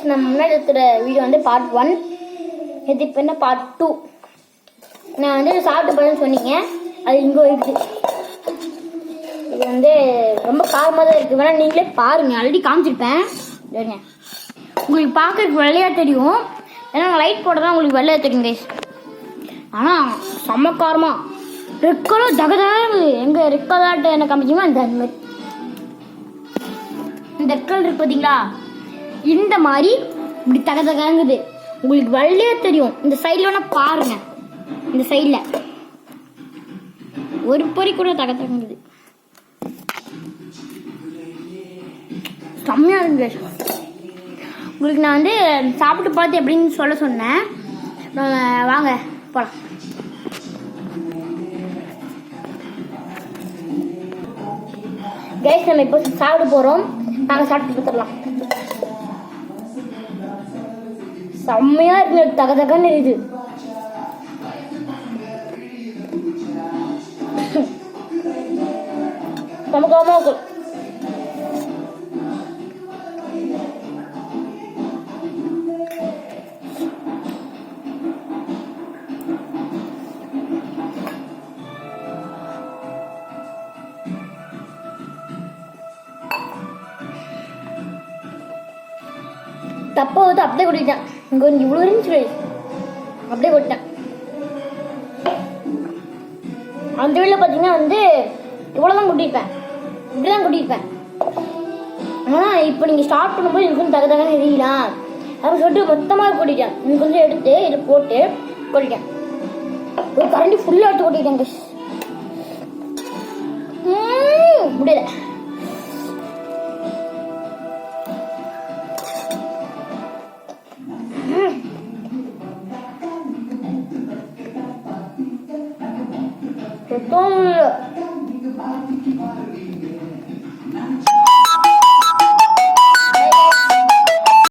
நம்ம முன்னாடி இருக்கிற வீடியோ வந்து பார்ட் 1. இது இப்போ என்ன பார்ட் 2. நான் வந்து சாப்பிட்டு போறேன்னு சொன்னீங்க, அது இங்கே இருக்குது. இது வந்து ரொம்ப காரமாக தான் இருக்குது, வேணா நீங்களே பாருங்க. ஆல்ரெடி காமிச்சிருப்பேன். சரிங்க, உங்களுக்கு பார்க்கறதுக்கு வெள்ளையாக தெரியும், ஏன்னா லைட் போட தான் உங்களுக்கு வெள்ளையாக தெரியும் கைஸ். ஆனால் செம்ம காரமாக ரெட் கலர் தகதாக எங்கள் ரெட் கலர்ட்ட என்ன காமிக்குமா இந்த மாதிரி இந்த ரெட் கலர் இருக்கு பார்த்தீங்களா, இந்த மாதிரி இப்படி தகதகங்குது. உங்களுக்கு வெள்ளையா தெரியும். இந்த சைடில் வேணா பாருங்க, இந்த சைடில் ஒரு பொறி கூட தகதகுங்குது. செம்மையா இருக்கு. உங்களுக்கு நான் வந்து சாப்பிட்டு பார்த்து எப்படின்னு சொல்ல சொன்னேன். வாங்க போலாம். கைஸ், நம்ம இப்போ சாப்பிட போறோம். நாங்கள் சாப்பிட்டு பார்த்துடலாம். செம்மையா இருக்கு, தகதகன்னு இருக்குது. சமக்காம இருக்கு. தப்பா வந்து அப்படியே கொட்டிட்டேன். இங்கே கொஞ்சம் இவ்வளோ இருந்துச்சு, அப்படியே கொட்டிட்டேன். அந்த வீட்டில் பார்த்தீங்கன்னா வந்து இவ்வளோதான் கொட்டியிருப்பேன், இப்படிதான் கொட்டியிருப்பேன். ஆனால் இப்போ நீங்கள் ஸ்டார்ட் பண்ணும்போது எனக்கு கொஞ்சம் தகதகன்னு எரியலாம் அப்படின்னு சொல்லிட்டு மொத்தமாக கொட்டிட்டேன். எனக்கு கொஞ்சம் எடுத்து இதை போட்டு கொட்டிட்டேன். ஒரு கரண்டி ஃபுல்லாக எடுத்து கொட்டிட்டேன் கைஸ். முடியல.